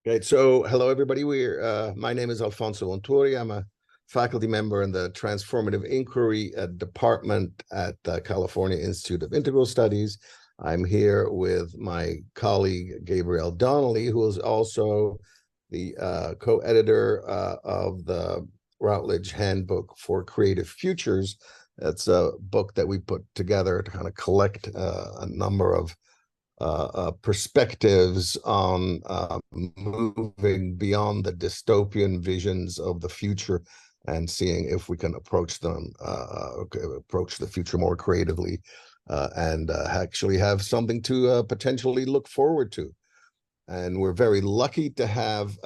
Great. So, hello, everybody. My name is Alfonso Montuori. I'm a faculty member in the Transformative Inquiry Department at the California Institute of Integral Studies. I'm here with my colleague, Gabrielle Donnelly, who is also the co-editor of the Routledge Handbook for Creative Futures. That's a book that we put together to kind of collect a number of perspectives on moving beyond the dystopian visions of the future and seeing if we can approach the future more creatively and actually have something to potentially look forward to. And we're very lucky to have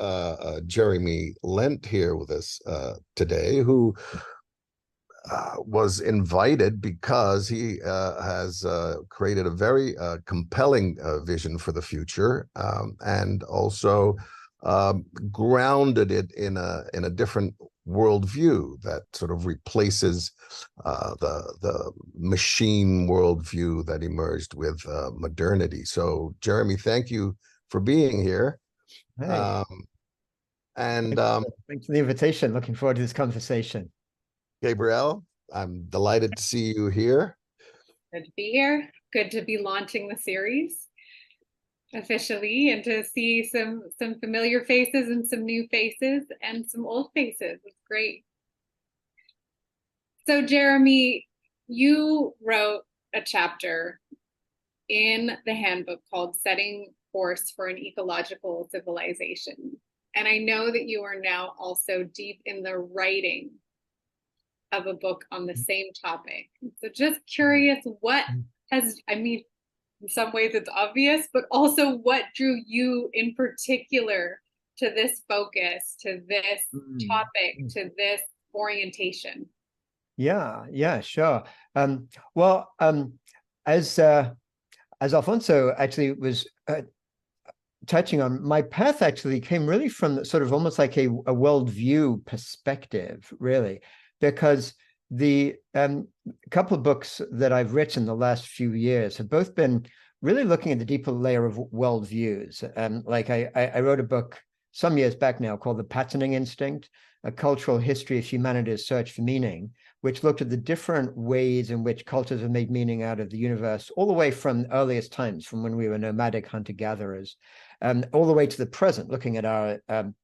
Jeremy Lent here with us today, who was invited because he has created a very compelling vision for the future, and also grounded it in a different worldview that sort of replaces the machine worldview that emerged with modernity. So, Jeremy, thank you for being here. Hey, And thanks for the invitation. Looking forward to this conversation. Gabrielle, I'm delighted to see you here. Good to be here. Good to be launching the series officially and to see some familiar faces and some new faces and some old faces. It's great. So Jeremy, you wrote a chapter in the handbook called Setting Course for an Ecological Civilization. And I know that you are now also deep in the writing of a book on the same topic. So just curious, what has, I mean, in some ways it's obvious, but also what drew you in particular to this focus, to this topic, to this orientation? Yeah, sure. As Alfonso actually was touching on, my path actually came really from sort of almost like a worldview perspective, really, because the couple of books that I've written the last few years have both been really looking at the deeper layer of worldviews. Like I wrote a book some years back now called The Patterning Instinct, A Cultural History of Humanity's Search for Meaning, which looked at the different ways in which cultures have made meaning out of the universe, all the way from earliest times, from when we were nomadic hunter-gatherers, all the way to the present, looking at our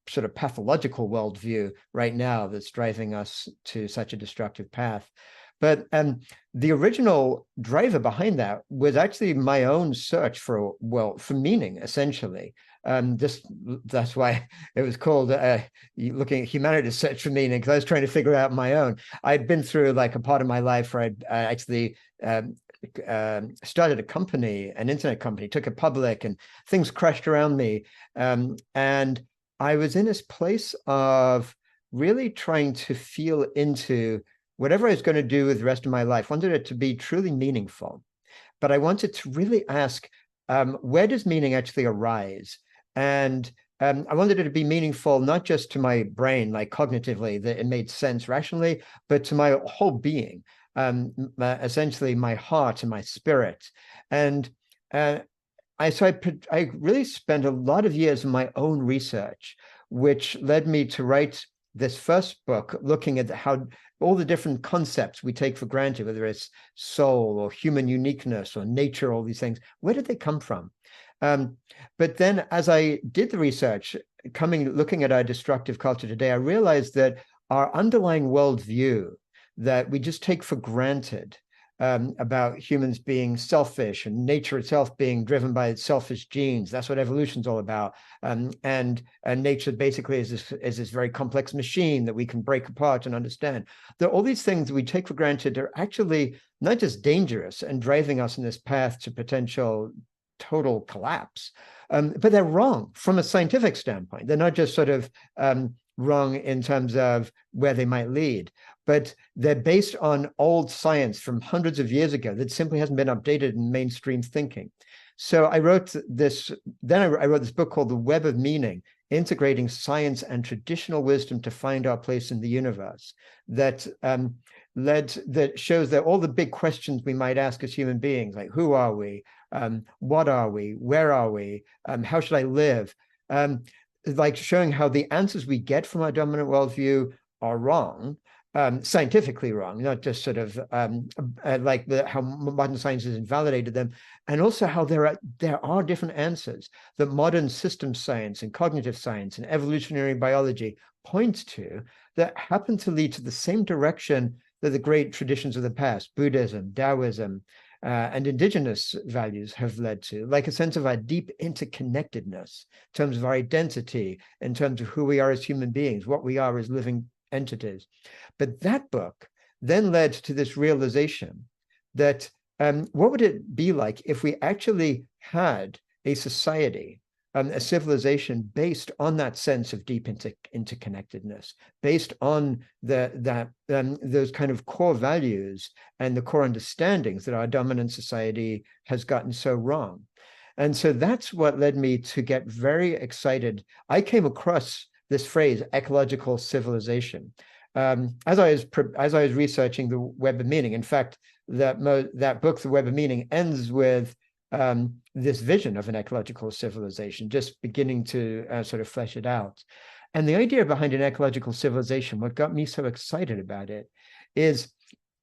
sort of pathological worldview right now that's driving us to such a destructive path. But the original driver behind that was actually my own search for meaning, essentially. That's why it was called looking at humanity's search for meaning, because I was trying to figure out my own. I'd been through like a part of my life where I actually started a company, an internet company, took it public, and things crashed around me. And I was in this place of really trying to feel into whatever I was going to do with the rest of my life. Wanted it to be truly meaningful, but I wanted to really ask, where does meaning actually arise? And I wanted it to be meaningful, not just to my brain, like cognitively, that it made sense rationally, but to my whole being, essentially my heart and my spirit. And I really spent a lot of years in my own research, which led me to write this first book, looking at how all the different concepts we take for granted, whether it's soul or human uniqueness or nature, all these things, where did they come from? But then as I did the research, looking at our destructive culture today, I realized that our underlying worldview that we just take for granted, about humans being selfish and nature itself being driven by its selfish genes. That's what evolution's all about. And nature basically is this very complex machine that we can break apart and understand. There are all these things we take for granted are actually not just dangerous and driving us in this path to potential total collapse, but they're wrong from a scientific standpoint. They're not just sort of wrong in terms of where they might lead, but they're based on old science from hundreds of years ago that simply hasn't been updated in mainstream thinking. So I wrote this book called The Web of Meaning, Integrating Science and Traditional Wisdom to Find Our Place in the Universe, that shows that all the big questions we might ask as human beings, like who are we, what are we, where are we, how should I live, like showing how the answers we get from our dominant worldview are wrong, scientifically wrong, not just sort of like how modern science has invalidated them, and also how there are different answers that modern systems science and cognitive science and evolutionary biology point to that happen to lead to the same direction that the great traditions of the past, Buddhism, Taoism, and indigenous values have led to, like a sense of our deep interconnectedness in terms of our identity, in terms of who we are as human beings, what we are as living entities. But that book then led to this realization that what would it be like if we actually had a society, a civilization based on that sense of deep interconnectedness, based on those kind of core values and the core understandings that our dominant society has gotten so wrong. And so that's what led me to get very excited. I came across this phrase, ecological civilization, as I was researching the Web of Meaning. In fact, that book, The Web of Meaning, ends with this vision of an ecological civilization, just beginning to sort of flesh it out. And the idea behind an ecological civilization, what got me so excited about it, is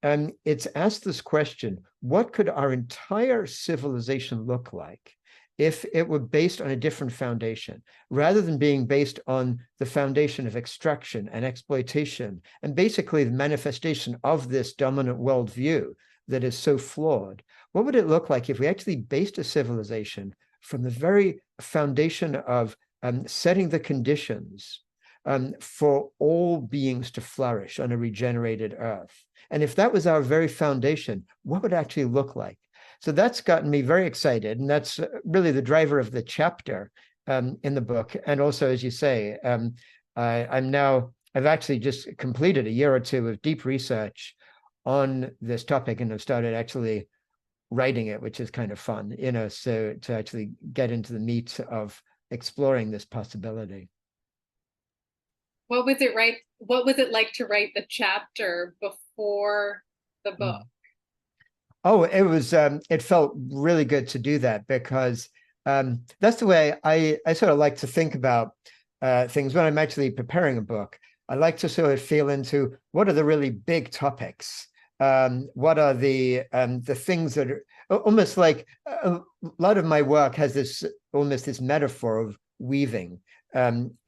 it's asked this question: what could our entire civilization look like if it were based on a different foundation, rather than being based on the foundation of extraction and exploitation, and basically the manifestation of this dominant worldview that is so flawed? What would it look like if we actually based a civilization from the very foundation of setting the conditions for all beings to flourish on a regenerated earth? And if that was our very foundation, what would it actually look like? So that's gotten me very excited. And that's really the driver of the chapter in the book. And also, as you say, I've actually just completed a year or two of deep research on this topic, and I've started actually writing it, which is kind of fun, so to actually get into the meat of exploring this possibility. What was it like to write the chapter before the book? Oh, it felt really good to do that, because that's the way I sort of like to think about things when I'm actually preparing a book. I like to sort of feel into what are the really big topics. What are the things that are almost like a lot of my work has this metaphor of weaving,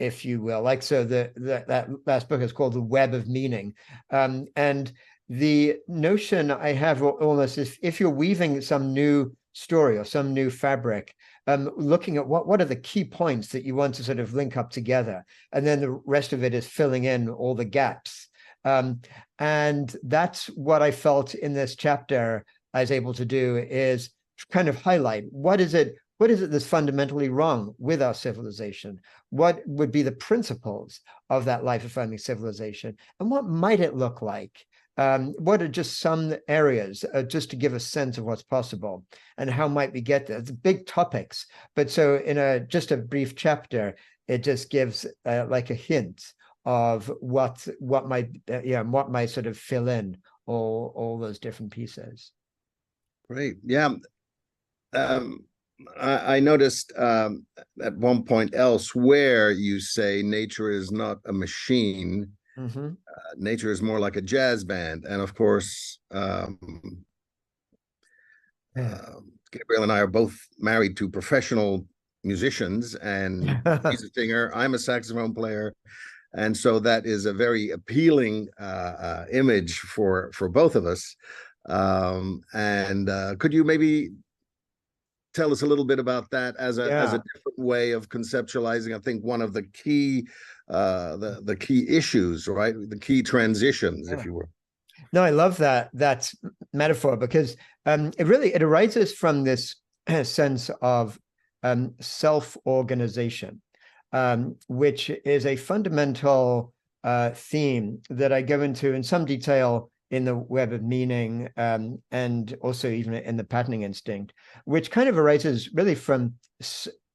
if you will. Like, so that last book is called The Web of Meaning, and the notion I have almost is, if you're weaving some new story or some new fabric, looking at what are the key points that you want to sort of link up together, and then the rest of it is filling in all the gaps. And that's what I felt in this chapter I was able to do, is kind of highlight what is it that's fundamentally wrong with our civilization? What would be the principles of that life-affirming civilization? And what might it look like? What are just some areas, just to give a sense of what's possible, and how might we get there? It's big topics, but so in just a brief chapter, it just gives like a hint of what might sort of fill in all those different pieces. Great. Yeah. I noticed at one point elsewhere you say nature is not a machine. Mm-hmm. Nature is more like a jazz band. And of course, Gabrielle and I are both married to professional musicians, and he's a singer, I'm a saxophone player. And so that is a very appealing image for both of us. Could you maybe tell us a little bit about that as a different way of conceptualizing, I think, one of the key the key issues, right? The key transitions, if you will. No, I love that metaphor, because it arises from this sense of self-organization, which is a fundamental theme that I go into in some detail in the Web of Meaning, and also even in the Patterning Instinct, which kind of arises really from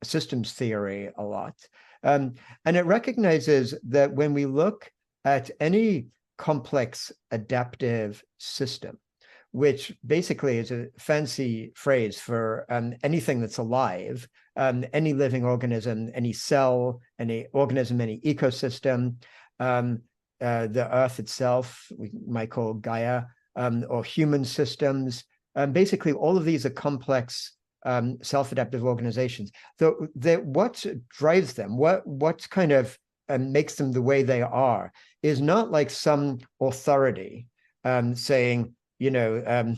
systems theory a lot. And it recognizes that when we look at any complex adaptive system, which basically is a fancy phrase for anything that's alive, any living organism, any cell, any organism, any ecosystem, the Earth itself, we might call Gaia, or human systems. Basically, all of these are complex self-adaptive organizations. What drives them, what kind of makes them the way they are, is not like some authority saying, you know,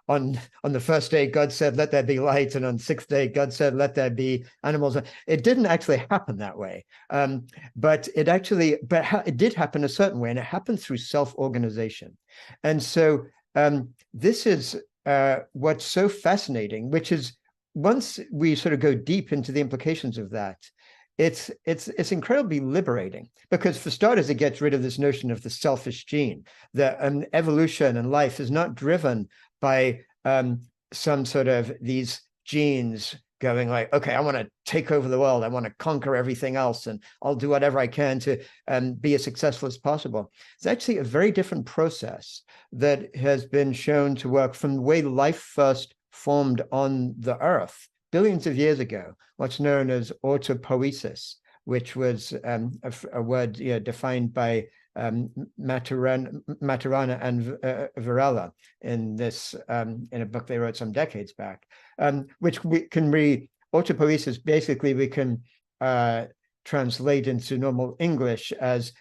on the first day, God said, let there be light. And on the sixth day, God said, let there be animals. It didn't actually happen that way. But it did happen a certain way, and it happened through self-organization. And so this is what's so fascinating, which is once we sort of go deep into the implications of that, it's incredibly liberating, because for starters, it gets rid of this notion of the selfish gene, that evolution and life is not driven by some sort of these genes going like, okay, I want to take over the world, I want to conquer everything else, and I'll do whatever I can to be as successful as possible. It's actually a very different process that has been shown to work from the way life first formed on the Earth billions of years ago, what's known as autopoiesis, which was a word defined by Maturana and Varela in a book they wrote some decades back, which we can autopoiesis, basically we can translate into normal English as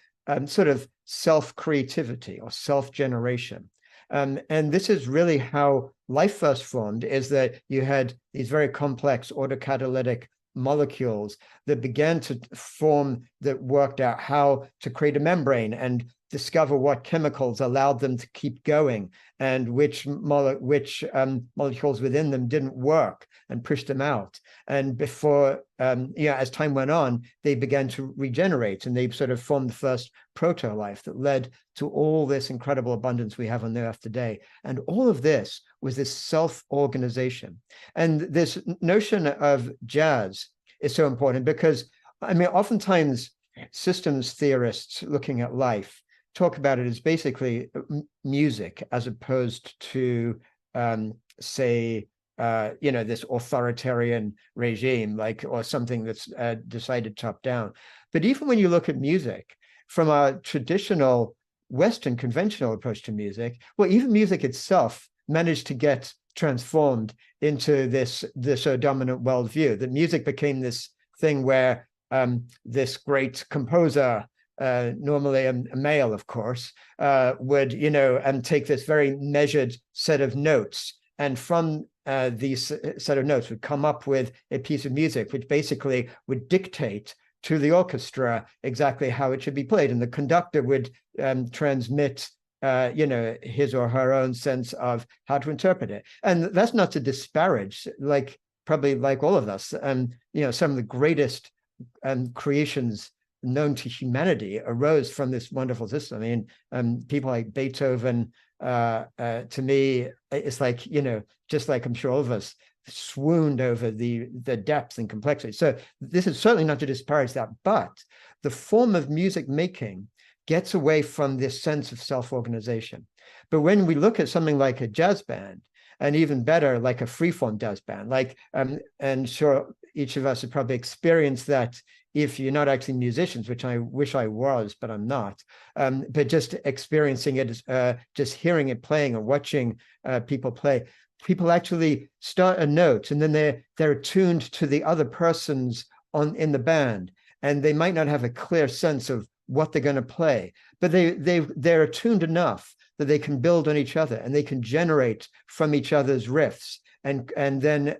sort of self-creativity or self-generation. And this is really how life first formed, is that you had these very complex autocatalytic molecules that began to form, that worked out how to create a membrane and discover what chemicals allowed them to keep going, and which molecules within them didn't work, and pushed them out. And before, as time went on, they began to regenerate, and they sort of formed the first proto-life that led to all this incredible abundance we have on the Earth today. And all of this was this self-organization. And this notion of jazz is so important because, I mean, oftentimes systems theorists looking at life talk about it as basically music, as opposed to, say, this authoritarian regime, or something that's decided top down. But even when you look at music from a traditional Western conventional approach to music, well, even music itself managed to get transformed into this dominant worldview. That music became this thing where this great composer, normally a male, of course, would, take this very measured set of notes, and from these set of notes would come up with a piece of music, which basically would dictate to the orchestra exactly how it should be played. And the conductor would transmit, his or her own sense of how to interpret it. And that's not to disparage, probably like all of us, some of the greatest creations known to humanity arose from this wonderful system. I mean, people like Beethoven, to me, it's like, just like I'm sure all of us swooned over the depth and complexity. So this is certainly not to disparage that, but the form of music making gets away from this sense of self-organization. But when we look at something like a jazz band, and even better, like a freeform jazz band, and sure, each of us have probably experienced that if you're not actually musicians, which I wish I was, but I'm not, but just experiencing it, just hearing it playing or watching people play, people actually start a note and then they're attuned to the other persons in the band, and they might not have a clear sense of what they're going to play, but they're attuned enough that they can build on each other and they can generate from each other's riffs, and then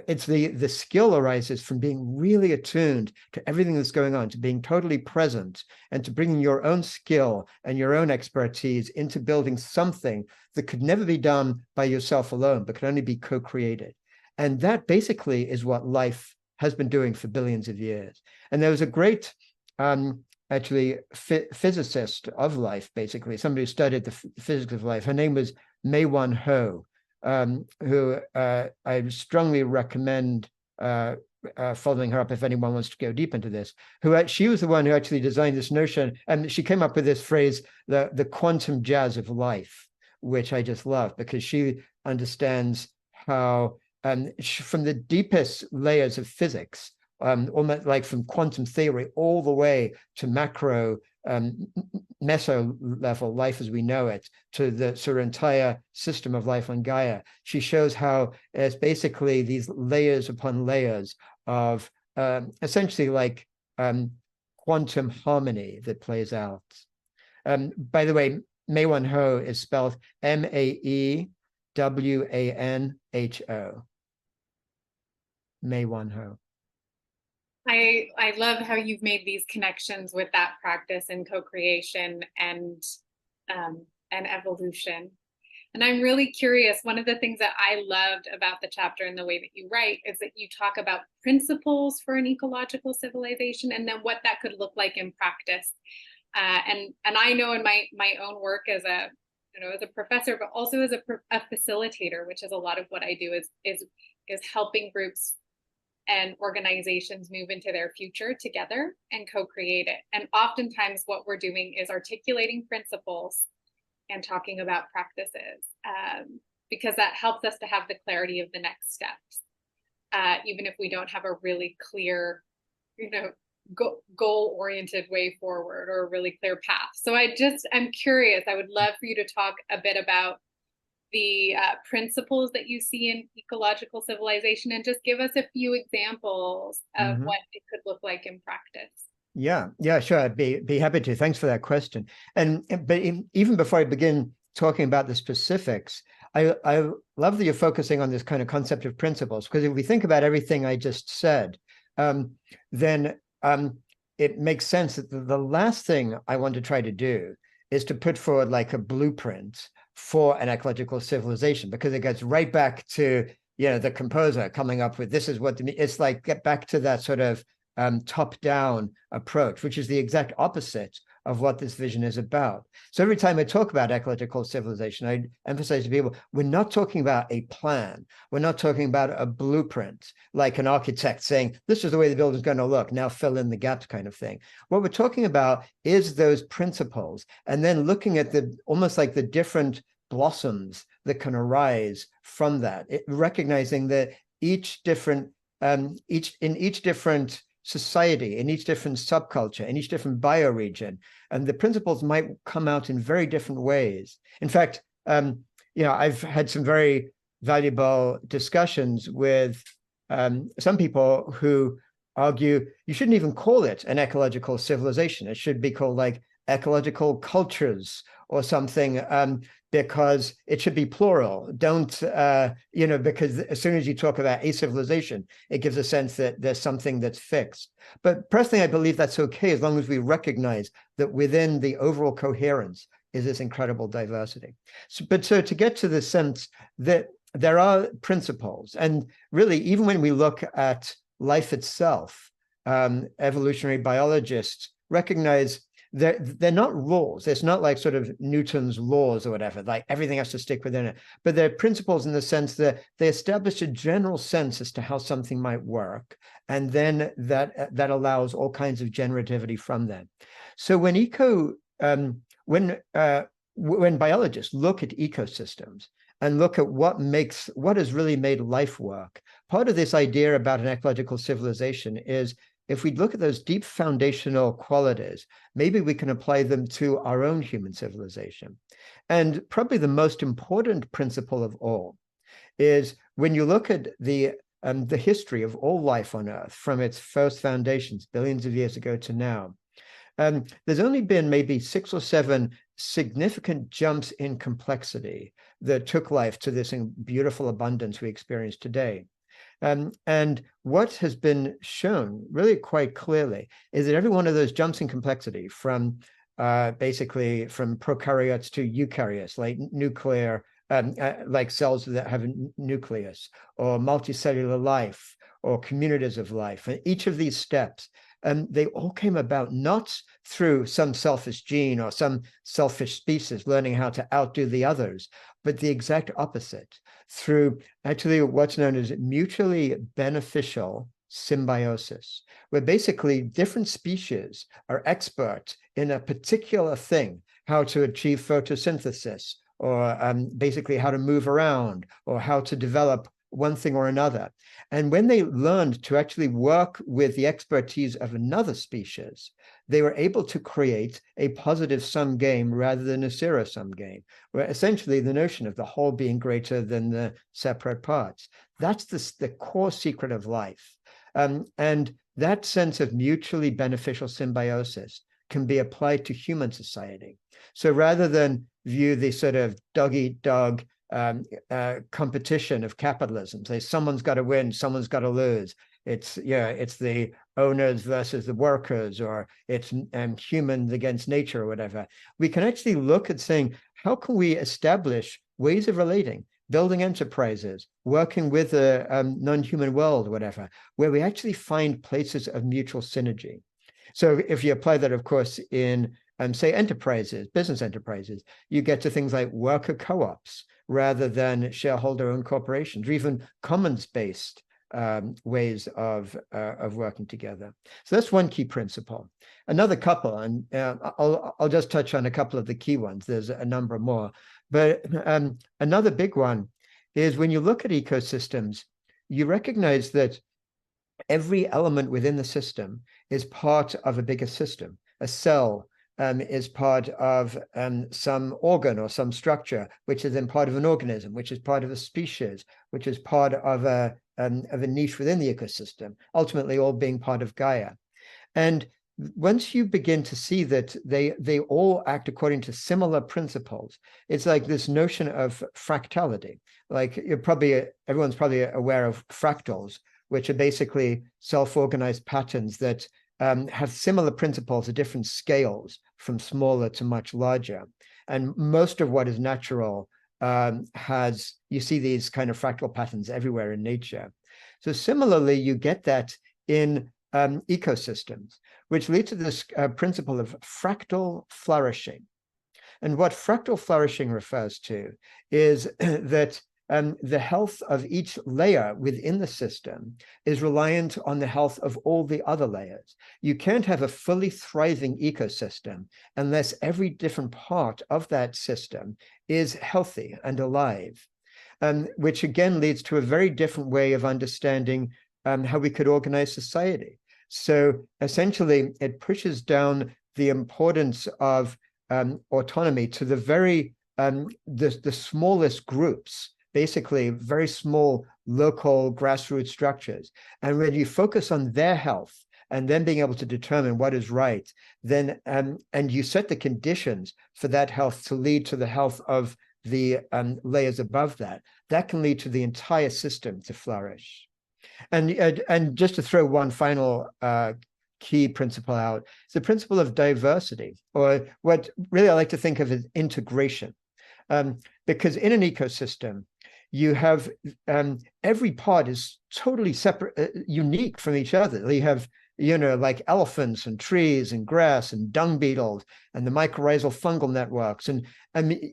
it's the skill arises from being really attuned to everything that's going on, to being totally present, and to bringing your own skill and your own expertise into building something that could never be done by yourself alone, but could only be co-created. And that basically is what life has been doing for billions of years. And there was a great physicist of life, basically, somebody who studied the physics of life. Her name was Mei-Wan Ho, who I strongly recommend following her up if anyone wants to go deep into this. She was the one who actually designed this notion, and she came up with this phrase, the quantum jazz of life, which I just love, because she understands how from the deepest layers of physics, almost like from quantum theory all the way to macro meso level life as we know it, to the sort of entire system of life on Gaia. She shows how it's basically these layers upon layers of essentially like quantum harmony that plays out. By the way, Maewanho is spelled Maewanho. Maewanho. I love how you've made these connections with that practice and co-creation and evolution. And I'm really curious, one of the things that I loved about the chapter and the way that you write is that you talk about principles for an ecological civilization and then what that could look like in practice. And I know in my own work as a professor, but also as a facilitator, which is a lot of what I do, is helping groups and organizations move into their future together and co-create it. And oftentimes what we're doing is articulating principles and talking about practices, because that helps us to have the clarity of the next steps, even if we don't have a really clear, goal-oriented way forward or a really clear path. So I'm curious, I would love for you to talk a bit about the principles that you see in ecological civilization and just give us a few examples of what it could look like in practice. Yeah, sure. I'd be happy to. Thanks for that question. But even before I begin talking about the specifics, I love that you're focusing on this kind of concept of principles, because if we think about everything I just said, then it makes sense that the last thing I want to try to do is to put forward like a blueprint for an ecological civilization, because it gets right back to the composer coming up with this is what it's like. Get back to that sort of top-down approach, which is the exact opposite of what this vision is about. So every time I talk about ecological civilization, I emphasize to people, we're not talking about a plan. We're not talking about a blueprint, like an architect saying, this is the way the building's going to look, now fill in the gaps kind of thing. What we're talking about is those principles, and then looking at almost like the different blossoms that can arise from that, recognizing that each different society, in each different subculture, in each different bioregion, and the principles might come out in very different ways. In fact, I've had some very valuable discussions with some people who argue you shouldn't even call it an ecological civilization. It should be called like ecological cultures or something, because it should be plural. Don't, because as soon as you talk about a civilization, it gives a sense that there's something that's fixed. But personally, I believe that's okay, as long as we recognize that within the overall coherence is this incredible diversity. So to get to the sense that there are principles, and really, even when we look at life itself, evolutionary biologists recognize they're not rules. It's not like sort of Newton's laws or whatever, like everything has to stick within it. But they're principles in the sense that they establish a general sense as to how something might work. And then that allows all kinds of generativity from that. So when biologists look at ecosystems and look at what has really made life work, part of this idea about an ecological civilization is, if we look at those deep foundational qualities, maybe we can apply them to our own human civilization. And probably the most important principle of all is when you look at the history of all life on Earth, from its first foundations billions of years ago to now, there's only been maybe 6 or 7 significant jumps in complexity that took life to this beautiful abundance we experience today. And what has been shown really quite clearly is that every one of those jumps in complexity, from basically from prokaryotes to eukaryotes, like nuclear, like cells that have a nucleus, or multicellular life, or communities of life, and each of these steps, they all came about not through some selfish gene or some selfish species learning how to outdo the others, but the exact opposite, through actually what's known as mutually beneficial symbiosis, where basically different species are expert in a particular thing, how to achieve photosynthesis, or basically how to move around, or how to develop one thing or another. And when they learned to actually work with the expertise of another species, they were able to create a positive sum game rather than a zero-sum game, where essentially the notion of the whole being greater than the separate parts. That's the core secret of life. And that sense of mutually beneficial symbiosis can be applied to human society. So rather than view the sort of dog-eat-dog competition of capitalism, say someone's got to win, someone's got to lose. It's the owners versus the workers, or it's humans against nature or whatever. We can actually look at saying, how can we establish ways of relating, building enterprises, working with a non-human world, whatever, where we actually find places of mutual synergy. So if you apply that, of course, in say enterprises, business enterprises, you get to things like worker co-ops rather than shareholder-owned corporations, or even commons-based ways of working together. So that's one key principle. Another couple, and I'll just touch on a couple of the key ones. There's a number more, but another big one is when you look at ecosystems, you recognize that every element within the system is part of a bigger system. A cell is part of some organ or some structure, which is then part of an organism, which is part of a species, which is part of a niche within the ecosystem, ultimately all being part of Gaia. And once you begin to see that they all act according to similar principles, it's like this notion of fractality. Like everyone's probably aware of fractals, which are basically self-organized patterns that have similar principles at different scales, from smaller to much larger. And most of what is natural you see these kind of fractal patterns everywhere in nature. So similarly, you get that in ecosystems, which lead to this principle of fractal flourishing. And what fractal flourishing refers to is that the health of each layer within the system is reliant on the health of all the other layers. You can't have a fully thriving ecosystem unless every different part of that system is healthy and alive, which again leads to a very different way of understanding how we could organize society. So essentially, it pushes down the importance of autonomy to the very the smallest groups, basically very small local grassroots structures. And when you focus on their health and then being able to determine what is right, then and you set the conditions for that health to lead to the health of the layers above that, that can lead to the entire system to flourish. And just to throw one final key principle out, it's the principle of diversity, or what really I like to think of as integration. Because in an ecosystem, you have every part is totally separate, unique from each other. You have, like elephants and trees and grass and dung beetles and the mycorrhizal fungal networks. And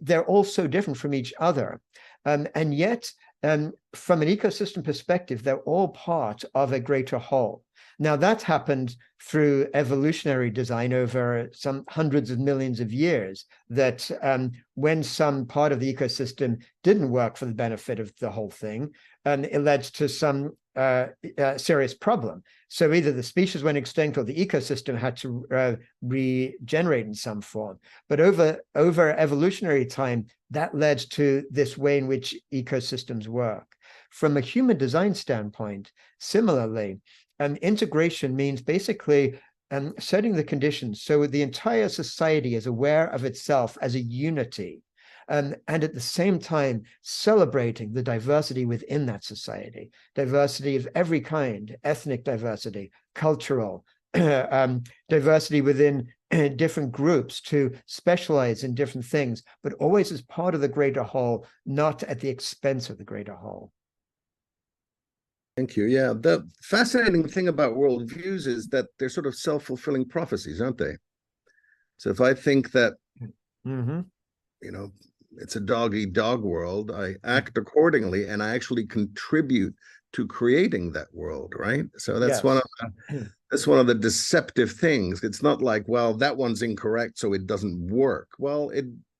they're all so different from each other. And yet, from an ecosystem perspective, they're all part of a greater whole. Now, that's happened through evolutionary design over some hundreds of millions of years, that when some part of the ecosystem didn't work for the benefit of the whole thing, it led to some serious problem. So either the species went extinct or the ecosystem had to regenerate in some form. But over evolutionary time, that led to this way in which ecosystems work. From a human design standpoint, similarly, integration means basically setting the conditions so the entire society is aware of itself as a unity, and at the same time celebrating the diversity within that society, diversity of every kind, ethnic diversity, cultural, diversity within different groups to specialize in different things, but always as part of the greater whole, not at the expense of the greater whole. Thank you. Yeah, the fascinating thing about worldviews is that they're sort of self-fulfilling prophecies, aren't they? So if I think that, it's a dog-eat-dog world, I act accordingly, and I actually contribute to creating that world, right? So that's one of the deceptive things. It's not like, well, that one's incorrect, so it doesn't work. Well,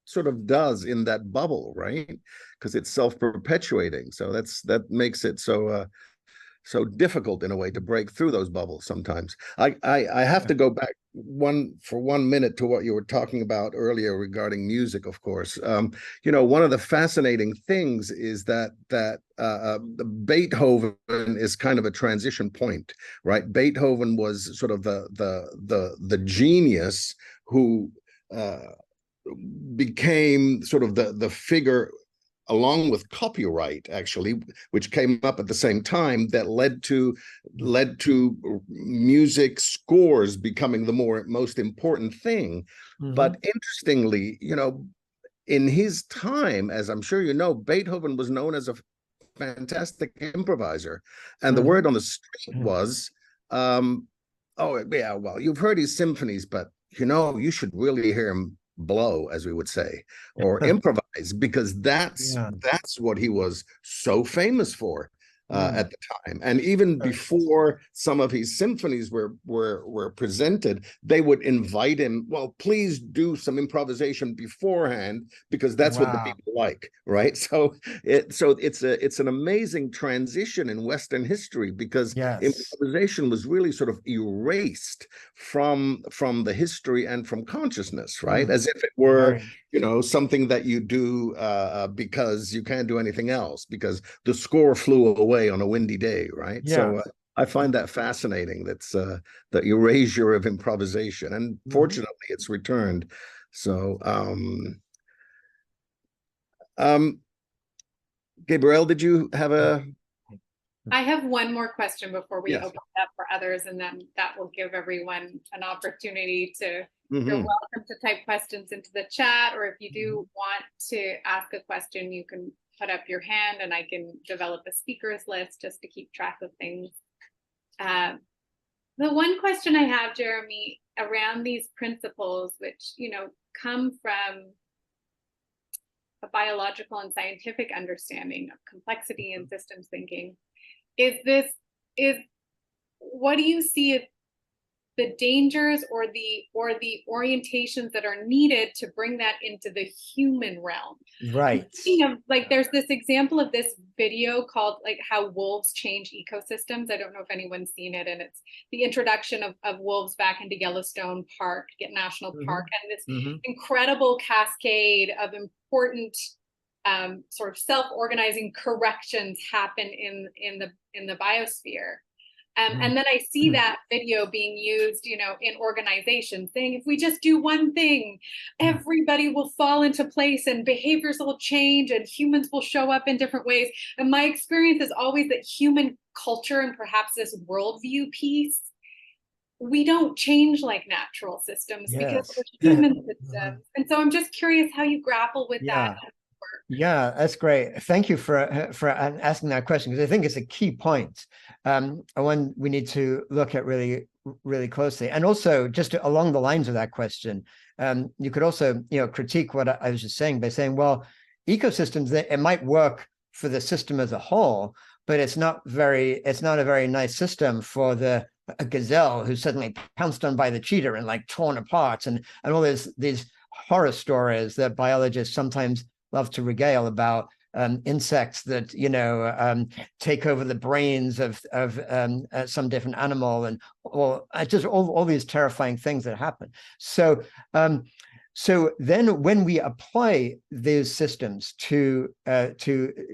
sort of does in that bubble, right? Because it's self-perpetuating. So that makes it so difficult in a way to break through those bubbles sometimes. I have to go back for 1 minute to what you were talking about earlier regarding music, of course. One of the fascinating things is that Beethoven is kind of a transition point, right? Beethoven was sort of the genius who became sort of the figure, along with copyright, actually, which came up at the same time, that led to music scores becoming the most important thing. Mm-hmm. But interestingly, in his time, as I'm sure you know, Beethoven was known as a fantastic improviser, and the word on the street was, oh yeah, well, you've heard his symphonies, but you should really hear him blow, as we would say, or improvise, because that's what he was so famous for at the time. And even before some of his symphonies were presented, they would invite him, well, please do some improvisation beforehand, because that's what the people like, right? So it's an amazing transition in Western history, because improvisation was really sort of erased from the history and from consciousness, right? As if it were something that you do because you can't do anything else, because the score flew away on a windy day, right? So I find that fascinating. That's the erasure of improvisation, and fortunately it's returned. So Gabrielle, did you have I have one more question before we open it up for others, and then that will give everyone an opportunity to, you're welcome to type questions into the chat, or if you do want to ask a question, you can put up your hand and I can develop a speakers list just to keep track of things. The one question I have, Jeremy, around these principles, which, come from a biological and scientific understanding of complexity and systems thinking, is what do you see as the dangers or the orientations that are needed to bring that into the human realm? Right. There's this example of this video called how wolves change ecosystems. I don't know if anyone's seen it, and it's the introduction of wolves back into Yellowstone Park, National Park, and this incredible cascade of important sort of self-organizing corrections happen in the biosphere. And then I see that video being used, in organizations, saying if we just do one thing, everybody will fall into place and behaviors will change and humans will show up in different ways. And my experience is always that human culture, and perhaps this worldview piece, we don't change like natural systems because we're human systems. And so I'm just curious how you grapple with that. Yeah, that's great. Thank you for asking that question, because I think it's a key point, one we need to look at really, really closely. And also, just along the lines of that question, you could also, critique what I was just saying by saying, well, ecosystems, it might work for the system as a whole, but it's not a very nice system for a gazelle who's suddenly pounced on by the cheetah and torn apart, and all these horror stories that biologists sometimes love to regale about insects that take over the brains of some different animal, and just all these terrifying things that happen. So then when we apply these systems to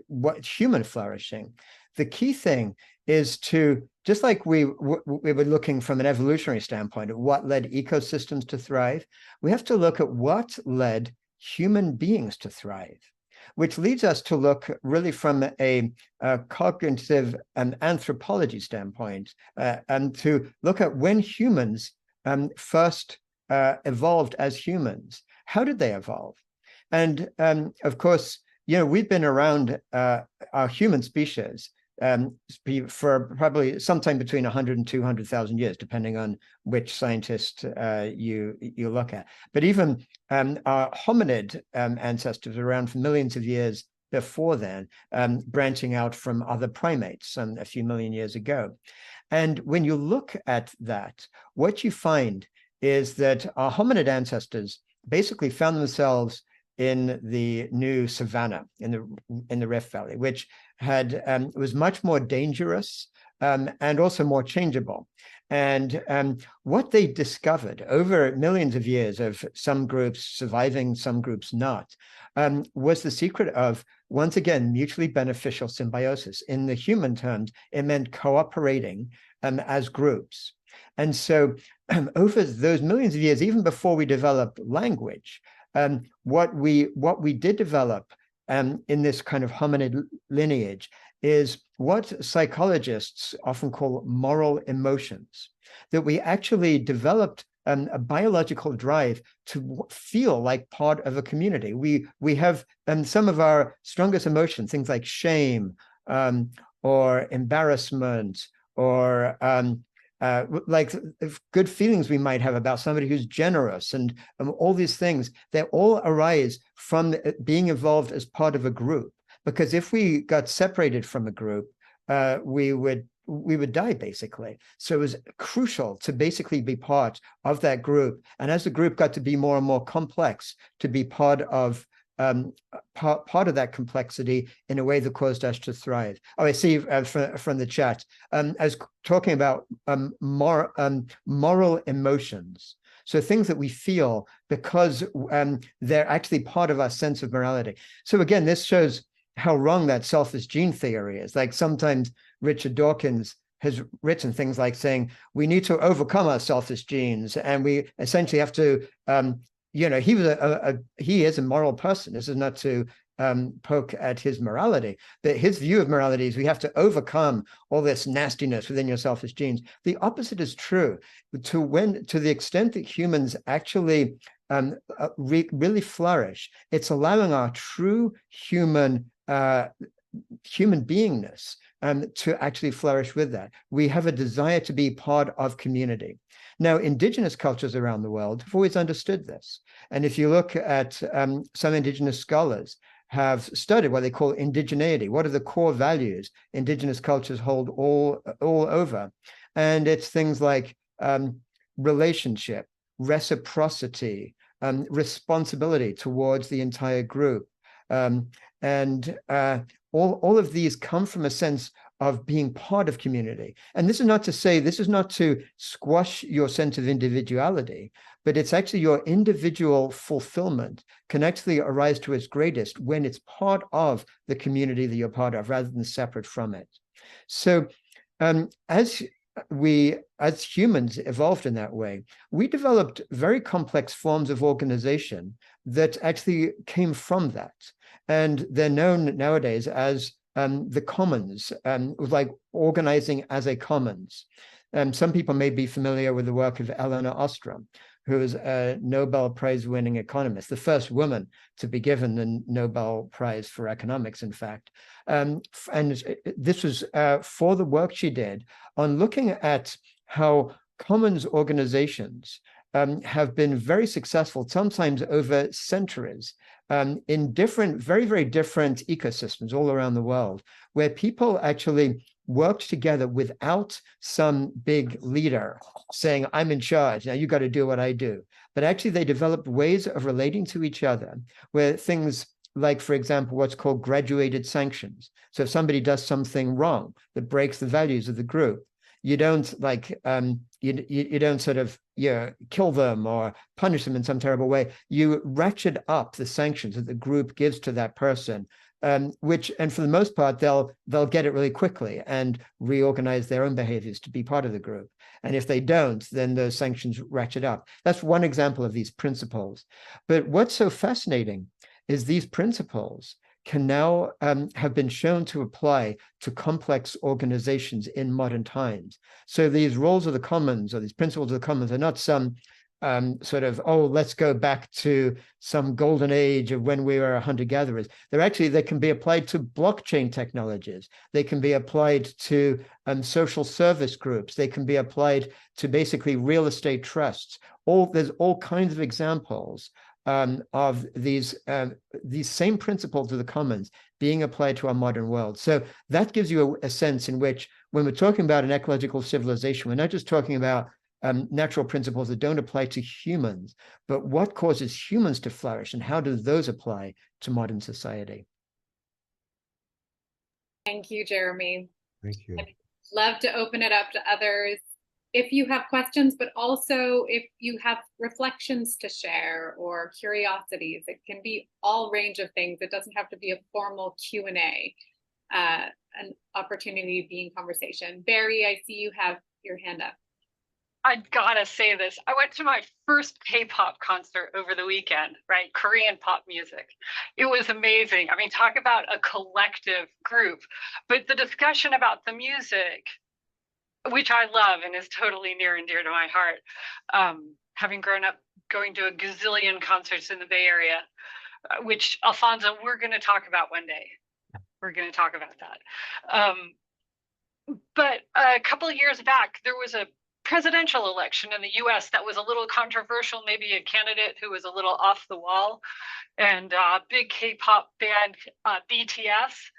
what human flourishing, the key thing is to, just like we were looking from an evolutionary standpoint at what led ecosystems to thrive, we have to look at what led human beings to thrive, which leads us to look really from a cognitive and anthropology standpoint, and to look at when humans first evolved as humans. How did they evolve? And of course, we've been around our human species for probably sometime between 100 and 200,000 years, depending on which scientist you look at. But even our hominid ancestors were around for millions of years before then, branching out from other primates a few million years ago. And when you look at that, what you find is that our hominid ancestors basically found themselves in the new savanna in the Rift Valley, which had was much more dangerous and also more changeable. And what they discovered over millions of years of some groups surviving, some groups not, was the secret of, once again, mutually beneficial symbiosis. In the human terms, it meant cooperating as groups. And so over those millions of years, even before we developed language, what we did develop in this kind of hominid lineage is what psychologists often call moral emotions, that we actually developed a biological drive to feel like part of a community. We have some of our strongest emotions, things like shame or embarrassment or like good feelings we might have about somebody who's generous, and all these things, they all arise from being involved as part of a group. Because if we got separated from a group, we would die, basically. So it was crucial to basically be part of that group. And as the group got to be more and more complex, to be part of that complexity in a way that caused us to thrive. Oh, I see from the chat. I was talking about moral emotions. So things that we feel because they're actually part of our sense of morality. So again, this shows how wrong that selfish gene theory is. Like sometimes Richard Dawkins has written things like saying, we need to overcome our selfish genes, and we essentially have to, he is a moral person. This is not to poke at his morality, but his view of morality is we have to overcome all this nastiness within your selfish genes. The opposite is true. To the extent that humans actually really flourish, it's allowing our true human beingness to actually flourish with that. We have a desire to be part of community. Now, indigenous cultures around the world have always understood this. And if you look at some indigenous scholars have studied what they call indigeneity. What are the core values indigenous cultures hold all over? And it's things like relationship, reciprocity, responsibility towards the entire group. And all of these come from a sense of being part of community. And this is not to squash your sense of individuality, but it's actually your individual fulfillment can actually arise to its greatest when it's part of the community that you're part of, rather than separate from it. So as humans evolved in that way, we developed very complex forms of organization that actually came from that. And they're known nowadays as the commons, like organizing as a commons. Some people may be familiar with the work of Elinor Ostrom, who is a Nobel Prize-winning economist, the first woman to be given the Nobel Prize for economics, in fact. And this was for the work she did on looking at how commons organizations have been very successful, sometimes over centuries, in different, very, very different ecosystems all around the world, where people actually worked together without some big leader saying, I'm in charge, now you got to do what I do. But actually they developed ways of relating to each other where things like, for example, what's called graduated sanctions. So if somebody does something wrong that breaks the values of the group, you don't like you don't sort of kill them or punish them in some terrible way. You ratchet up the sanctions that the group gives to that person, and for the most part they'll get it really quickly and reorganize their own behaviors to be part of the group. And if they don't, then those sanctions ratchet up. That's one example of these principles. But what's so fascinating is these principles can now have been shown to apply to complex organizations in modern times. So these roles of the commons, or these principles of the commons, are not some sort of, oh, let's go back to some golden age of when we were hunter-gatherers. They can be applied to blockchain technologies. They can be applied to social service groups. They can be applied to basically real estate trusts. There's all kinds of examples of these same principles of the commons being applied to our modern world. So that gives you a sense in which, when we're talking about an ecological civilization, we're not just talking about natural principles that don't apply to humans, but what causes humans to flourish and how do those apply to modern society? Thank you, Jeremy. Thank you. I'd love to open it up to others if you have questions, but also if you have reflections to share or curiosities. It can be all range of things. It doesn't have to be a formal Q&A, an opportunity to be in conversation. Barry, I see you have your hand up. I gotta say this. I went to my first K-pop concert over the weekend, right? Korean pop music. It was amazing. I mean, talk about a collective group. But the discussion about the music, which I love and is totally near and dear to my heart, having grown up going to a gazillion concerts in the Bay Area, which, Alfonso, we're going to talk about one day. We're going to talk about that. But a couple of years back, there was a presidential election in the US that was a little controversial, maybe a candidate who was a little off the wall, and big K-pop band BTS,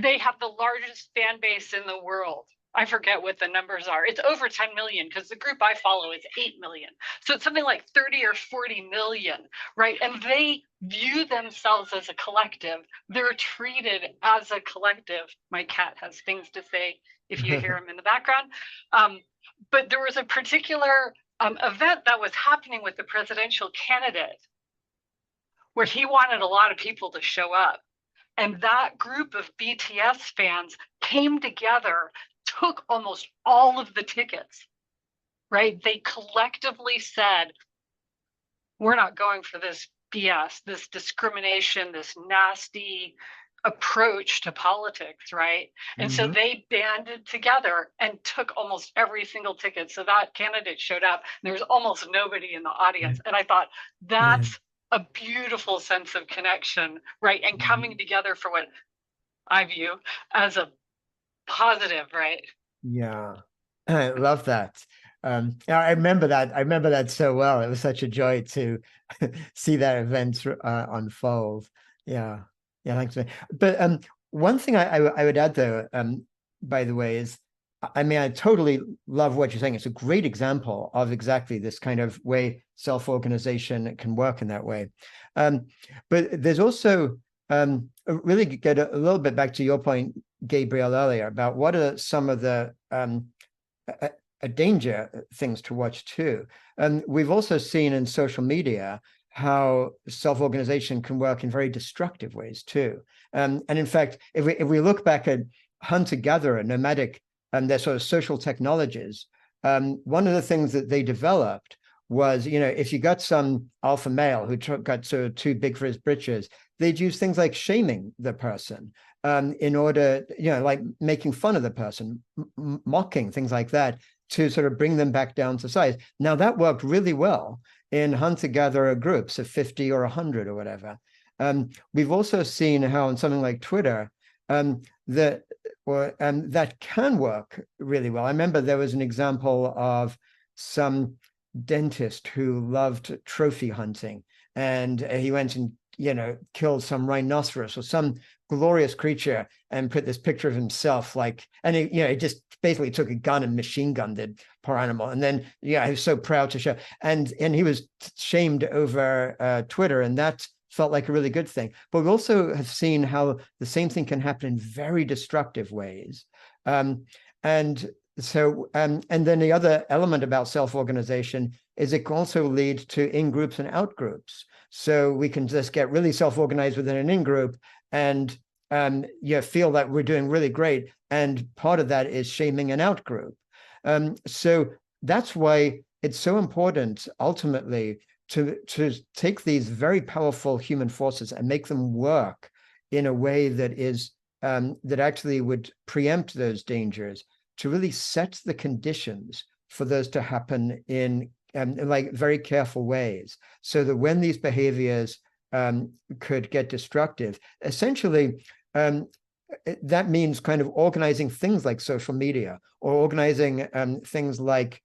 they have the largest fan base in the world. I forget what the numbers are. It's over 10 million because the group I follow is 8 million. So it's something like 30 or 40 million, right? And they view themselves as a collective. They're treated as a collective. My cat has things to say if you hear him in the background. But there was a particular event that was happening with the presidential candidate where he wanted a lot of people to show up. And that group of BTS fans came together, took almost all of the tickets, right? They collectively said, we're not going for this BS, this discrimination, this nasty approach to politics, right? And so they banded together and took almost every single ticket. So that candidate showed up, and there was almost nobody in the audience. And I thought, that's a beautiful sense of connection, right? And coming together for what I view as a positive, right? Yeah, I love that. I remember that. I remember that so well. It was such a joy to see that event unfold. Yeah, thanks. But one thing I would add, though, by the way, is I mean, I totally love what you're saying. It's a great example of exactly this kind of way self-organization can work in that way. But there's also really get a little bit back to your point, Gabrielle, earlier about what are some of the danger things to watch too. We've also seen in social media how self-organization can work in very destructive ways too. And in fact, if we look back at hunter-gatherer, nomadic, their sort of social technologies, one of the things that they developed was, if you got some alpha male who got sort of too big for his britches, they'd use things like shaming the person in order, like making fun of the person, mocking, things like that, to sort of bring them back down to size. Now, that worked really well in hunter-gatherer groups of 50 or 100 or whatever. We've also seen how in something like Twitter, that can work really well. I remember there was an example of some dentist who loved trophy hunting, and he went and killed some rhinoceros or some glorious creature and put this picture of himself and he just basically took a gun and machine gunned the poor animal, and then he was so proud to show, and he was shamed over Twitter, and that felt like a really good thing. But we also have seen how the same thing can happen in very destructive ways. And then the other element about self-organization is it can also lead to in-groups and out-groups. So we can just get really self-organized within an in-group and feel that we're doing really great. And part of that is shaming an out-group. So that's why it's so important, ultimately, to take these very powerful human forces and make them work in a way that is that actually would preempt those dangers, to really set the conditions for those to happen in like very careful ways, so that when these behaviors could get destructive, essentially that means kind of organizing things like social media, or organizing things like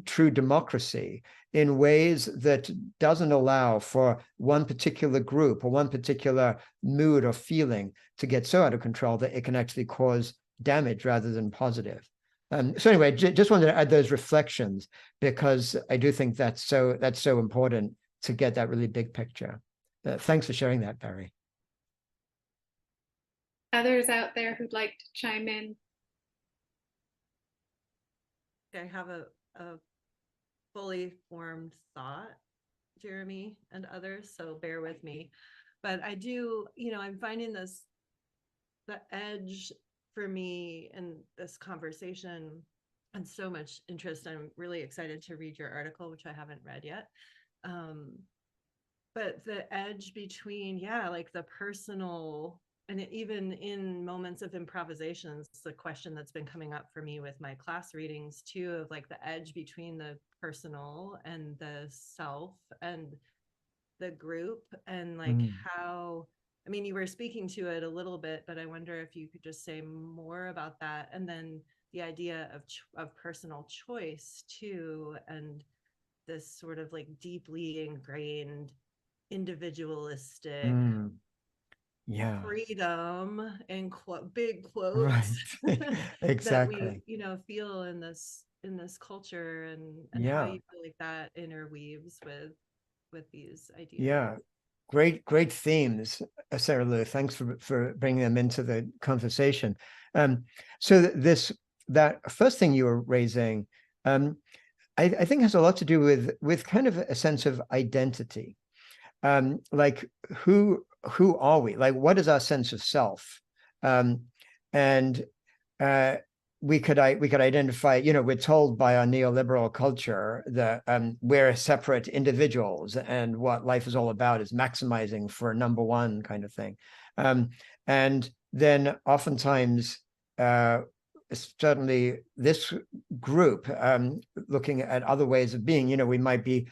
true democracy in ways that doesn't allow for one particular group or one particular mood or feeling to get so out of control that it can actually cause damage rather than positive. So anyway, just wanted to add those reflections, because I do think that's so important to get that really big picture. Thanks for sharing that, Barry. Others out there who'd like to chime in? I have a fully formed thought, Jeremy and others, so bear with me. But I do, I'm finding the edge for me in this conversation, and so much interest. I'm really excited to read your article, which I haven't read yet. But the edge between, like the personal, and even in moments of improvisations, the question that's been coming up for me with my class readings too, of like the edge between the personal and the self and the group, and like how, I mean, you were speaking to it a little bit, but I wonder if you could just say more about that. And then the idea of personal choice too, and this sort of like deeply ingrained individualistic freedom in big quotes, right. Exactly, that we feel in this culture, and how you feel like that interweaves with these ideas. Great themes, Sarah Lou. Thanks for bringing them into the conversation. So that first thing you were raising, I think has a lot to do with kind of a sense of identity. Like who are we? Like, what is our sense of self? And we could identify, we're told by our neoliberal culture that we're separate individuals, and what life is all about is maximizing for number one kind of thing. And then oftentimes, certainly this group, looking at other ways of being, we might be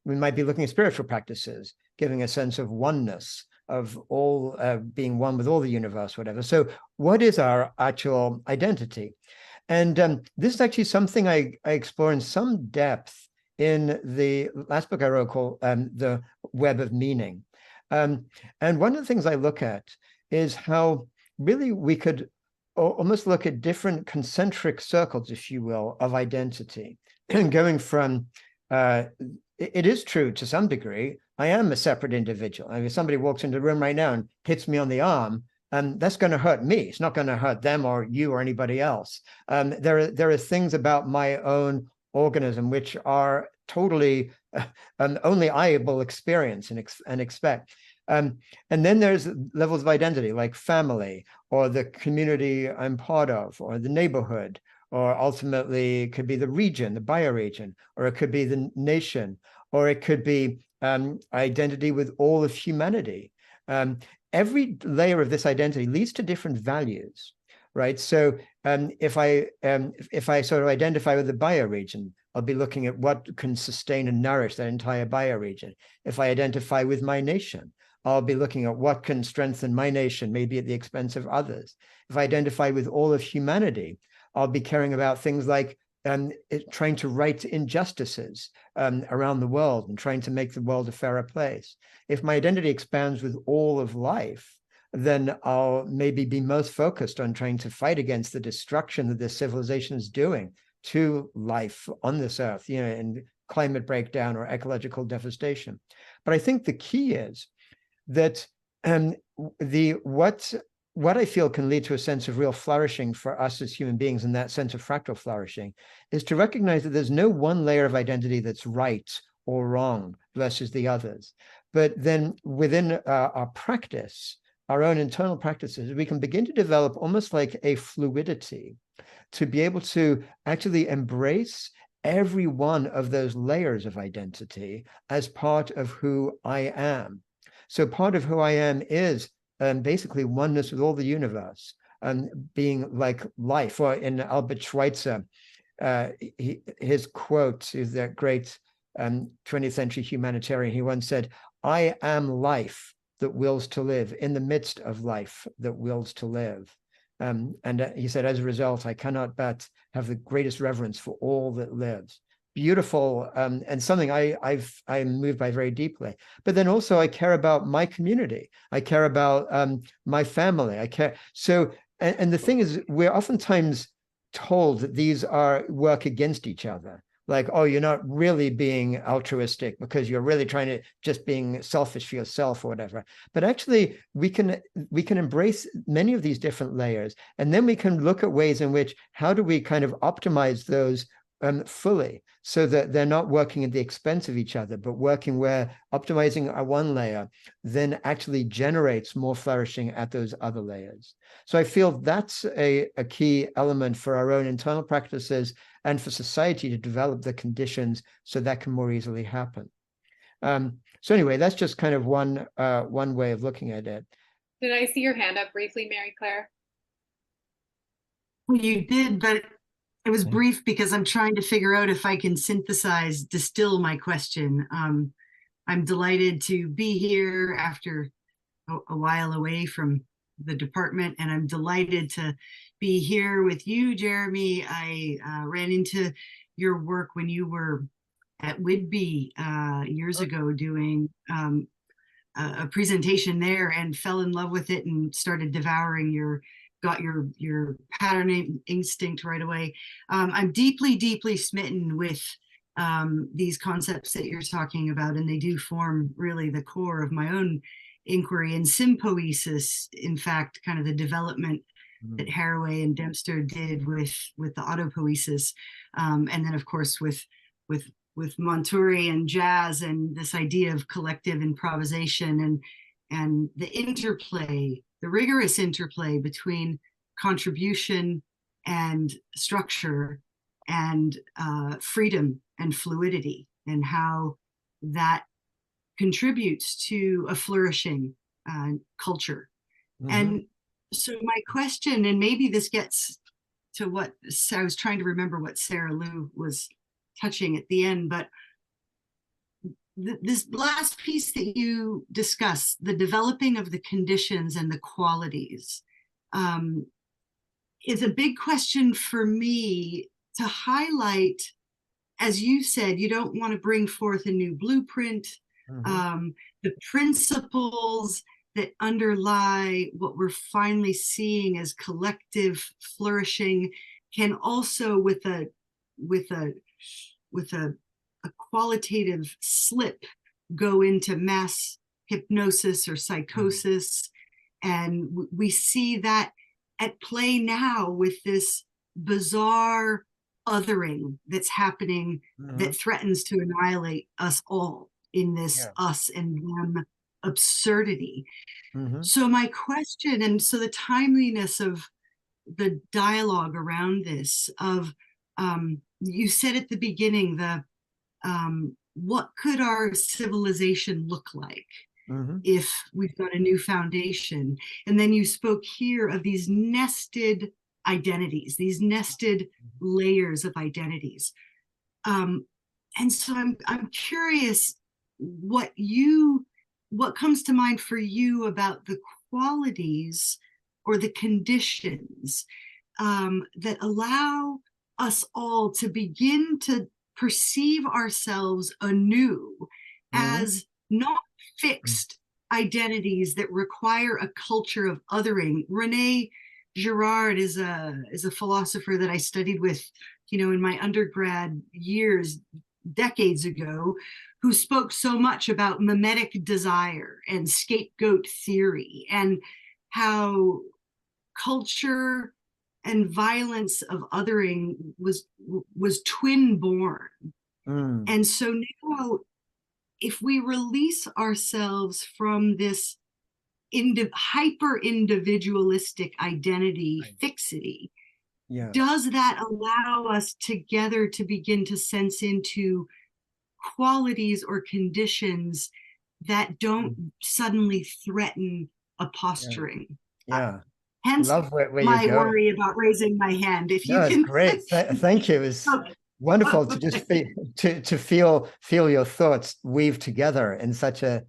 looking at spiritual practices, giving a sense of oneness, of all being one with all the universe, whatever. So what is our actual identity? And this is actually something I explore in some depth in the last book I wrote called The Web of Meaning. And one of the things I look at is how really we could almost look at different concentric circles, if you will, of identity, and going from it is true to some degree, I am a separate individual. I mean, if somebody walks into the room right now and hits me on the arm, that's going to hurt me. It's not going to hurt them or you or anybody else. There are things about my own organism which are totally only I will experience and expect. And then there's levels of identity like family, or the community I'm part of, or the neighborhood, or ultimately it could be the region, the bioregion, or it could be the nation, or it could be identity with all of humanity. Every layer of this identity leads to different values, right? So if I sort of identify with the bioregion, I'll be looking at what can sustain and nourish that entire bioregion. If I identify with my nation, I'll be looking at what can strengthen my nation, maybe at the expense of others. If I identify with all of humanity, I'll be caring about things like trying to right injustices around the world and trying to make the world a fairer place. If my identity expands with all of life, then I'll maybe be most focused on trying to fight against the destruction that this civilization is doing to life on this earth, and climate breakdown or ecological devastation. But I think the key is that what I feel can lead to a sense of real flourishing for us as human beings, and that sense of fractal flourishing, is to recognize that there's no one layer of identity that's right or wrong versus the others. But then within our practice, our own internal practices, we can begin to develop almost like a fluidity to be able to actually embrace every one of those layers of identity as part of who I am. So part of who I am is basically oneness with all the universe, being like life. Or in Albert Schweitzer, his quote is that great 20th century humanitarian. He once said, "I am life that wills to live in the midst of life that wills to live." And he said, as a result, I cannot but have the greatest reverence for all that lives. Beautiful, and something I'm moved by very deeply. But then also I care about my community. I care about my family. I care. So, and the thing is, we're oftentimes told that these work against each other. Like, oh, you're not really being altruistic because you're really trying to just being selfish for yourself or whatever. But actually, we can embrace many of these different layers, and then we can look at ways in which, how do we kind of optimize those fully, so that they're not working at the expense of each other, but working where optimizing one layer then actually generates more flourishing at those other layers. So I feel that's a key element for our own internal practices and for society to develop the conditions so that can more easily happen. So anyway, that's just kind of one way of looking at it. Did I see your hand up briefly, Mary Claire? Well, you did, but it was brief because I'm trying to figure out if I can distill my question. I'm delighted to be here after a while away from the department, and I'm delighted to be here with you, Jeremy. I ran into your work when you were at Whitby years ago doing a presentation there, and fell in love with it and started devouring got your pattern instinct right away. I'm deeply, deeply smitten with these concepts that you're talking about, and they do form really the core of my own inquiry. And sympoiesis, in fact, kind of the development that Haraway and Dempster did with the autopoiesis, and then of course with Montuori and jazz, and this idea of collective improvisation, and the interplay, the rigorous interplay between contribution and structure and freedom and fluidity, and how that contributes to a flourishing culture. And so my question, and maybe this gets to what I was trying to remember what Sarah Lou was touching at the end, but this last piece that you discussed, the developing of the conditions and the qualities, is a big question for me to highlight. As you said, you don't want to bring forth a new blueprint. The principles that underlie what we're finally seeing as collective flourishing can also, with a qualitative slip, go into mass hypnosis or psychosis. And we see that at play now with this bizarre othering that's happening that threatens to annihilate us all in this us and them absurdity. So my question, and so the timeliness of the dialogue around this, of you said at the beginning, what could our civilization look like if we've got a new foundation? And then you spoke here of these nested identities, these nested layers of identities. And so I'm curious what comes to mind for you about the qualities or the conditions that allow us all to begin to perceive ourselves anew as not fixed identities that require a culture of othering. René Girard is a philosopher that I studied with, in my undergrad years, decades ago, who spoke so much about mimetic desire and scapegoat theory, and how culture and violence of othering was twin born. And so now, if we release ourselves from this hyper individualistic identity fixity, does that allow us together to begin to sense into qualities or conditions that don't suddenly threaten a posturing? Hence where my worry about raising my hand. If you can. Great. Thank you. It's wonderful to just feel your thoughts weave together in such a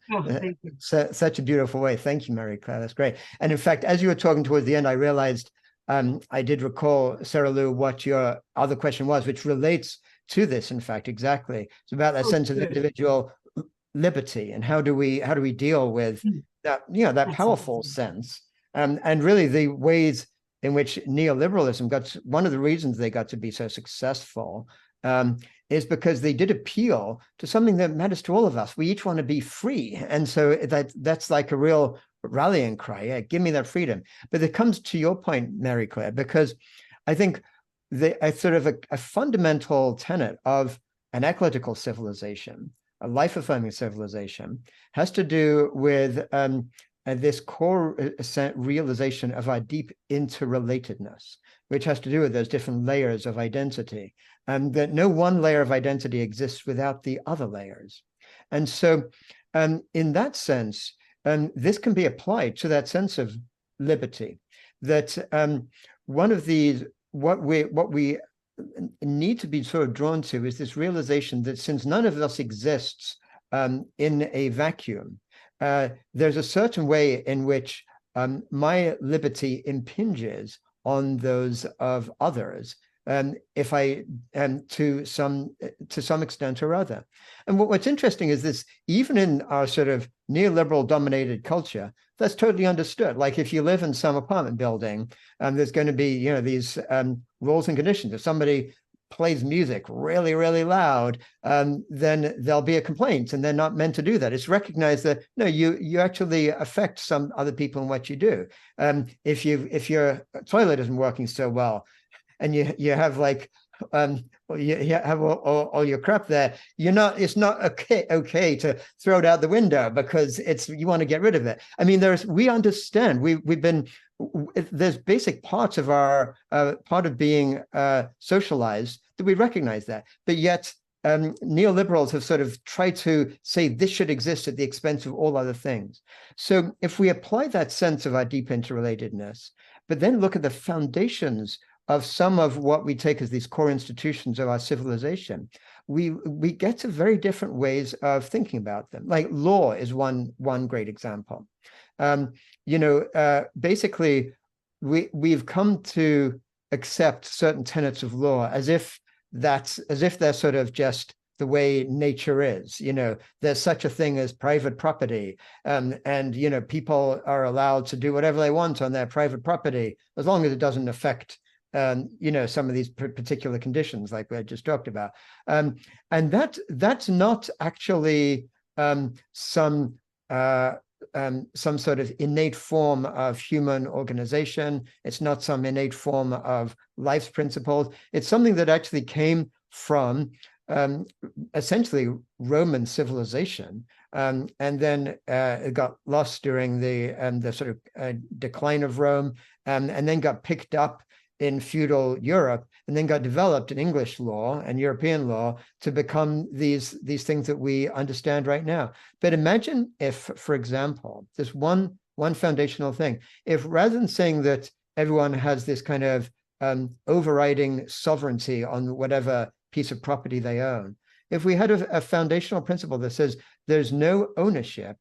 beautiful way. Thank you, Mary Claire. That's great. And in fact, as you were talking towards the end, I realized I did recall, Sarah Lou, what your other question was, which relates to this. In fact, exactly. It's about that sense of individual liberty, and how do we deal with that? That powerful sense. And really the ways in which neoliberalism one of the reasons they got to be so successful is because they did appeal to something that matters to all of us. We each want to be free. And so that's like a real rallying cry. Yeah, give me that freedom. But it comes to your point, Mary Claire, because I think a sort of a fundamental tenet of an ecological civilization, a life-affirming civilization, has to do with this core realization of our deep interrelatedness, which has to do with those different layers of identity, and that no one layer of identity exists without the other layers. And so in that sense, this can be applied to that sense of liberty, that one of these, what we need to be sort of drawn to is this realization that since none of us exists in a vacuum, there's a certain way in which my liberty impinges on those of others, if I to some extent or other. And what's interesting is this, even in our sort of neoliberal dominated culture, that's totally understood. Like if you live in some apartment building, there's going to be, these rules and conditions. If somebody plays music really, really loud, then there'll be a complaint, and they're not meant to do that. It's recognized that no, you actually affect some other people in what you do. If your toilet isn't working so well, and you have like you have all your crap there, it's not okay to throw it out the window because you want to get rid of it. I mean, we understand, there's basic parts of our part of being socialized that we recognize that, but yet neoliberals have sort of tried to say this should exist at the expense of all other things. So if we apply that sense of our deep interrelatedness, but then look at the foundations of some of what we take as these core institutions of our civilization, we get to very different ways of thinking about them. Like law is one great example. Basically, we've come to accept certain tenets of law as if they're sort of just the way nature is. There's such a thing as private property, and people are allowed to do whatever they want on their private property as long as it doesn't affect some of these particular conditions like we just talked about. And that's not actually some sort of innate form of human organization. It's not some innate form of life's principles. It's something that actually came from essentially Roman civilization, and then it got lost during the sort of decline of Rome, and then got picked up in feudal Europe, and then got developed in English law and European law to become these things that we understand right now. But imagine if, for example, this one foundational thing, if rather than saying that everyone has this kind of overriding sovereignty on whatever piece of property they own, if we had a foundational principle that says there's no ownership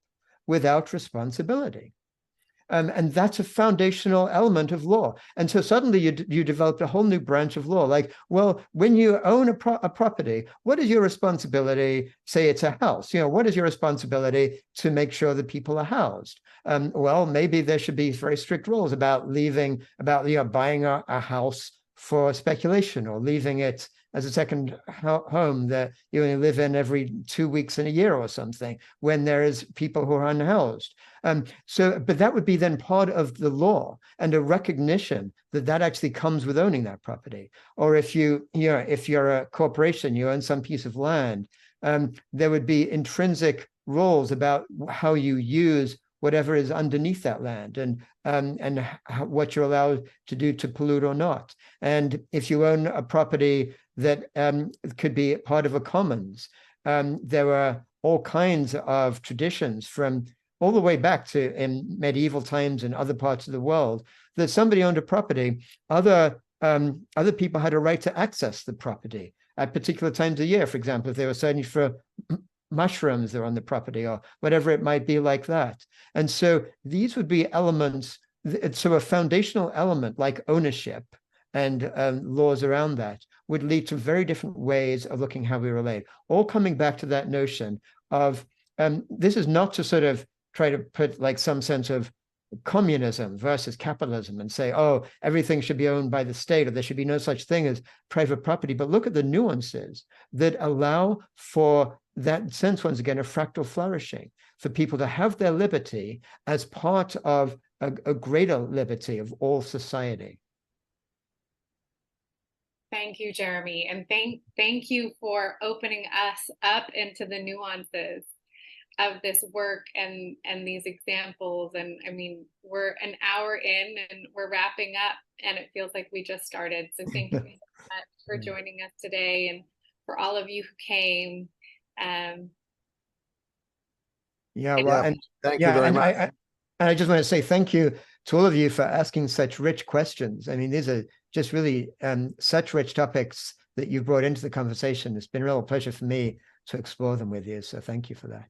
without responsibility. And that's a foundational element of law. And so suddenly you developed a whole new branch of law. Like, well, when you own a property, what is your responsibility? Say it's a house. What is your responsibility to make sure that people are housed? Well, maybe there should be very strict rules about buying a house for speculation, or leaving it as a second home that you only live in every 2 weeks in a year or something, when there is people who are unhoused. But that would be then part of the law, and a recognition that actually comes with owning that property. Or if you're a corporation, you own some piece of land, there would be intrinsic rules about how you use whatever is underneath that land, and what you're allowed to do to pollute or not. And if you own a property that could be part of a commons, there are all kinds of traditions from all the way back to in medieval times and other parts of the world, that somebody owned a property, other people had a right to access the property at particular times of year. For example, if they were searching for mushrooms that are on the property, or whatever it might be like that. And so these would be elements, so a foundational element like ownership and laws around that would lead to very different ways of looking how we relate. All coming back to that notion of, this is not to sort of try to put like some sense of communism versus capitalism and say, oh, everything should be owned by the state, or there should be no such thing as private property. But look at the nuances that allow for that sense, once again, of fractal flourishing, for people to have their liberty as part of a greater liberty of all society. Thank you, Jeremy. And thank you for opening us up into the nuances of this work and these examples. And I mean, we're an hour in and we're wrapping up, and it feels like we just started. So thank you so much for joining us today, and for all of you who came. Yeah, well, and thank you very much. I just want to say thank you to all of you for asking such rich questions. I mean, these are just really such rich topics that you brought into the conversation. It's been a real pleasure for me to explore them with you. So thank you for that.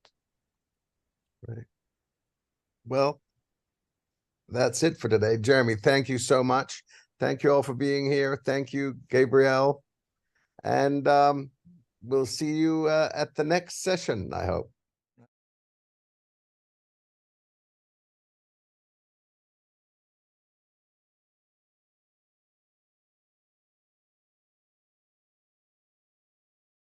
Right. Well, that's it for today. Jeremy, thank you so much. Thank you all for being here. Thank you, Gabrielle. And we'll see you at the next session, I hope.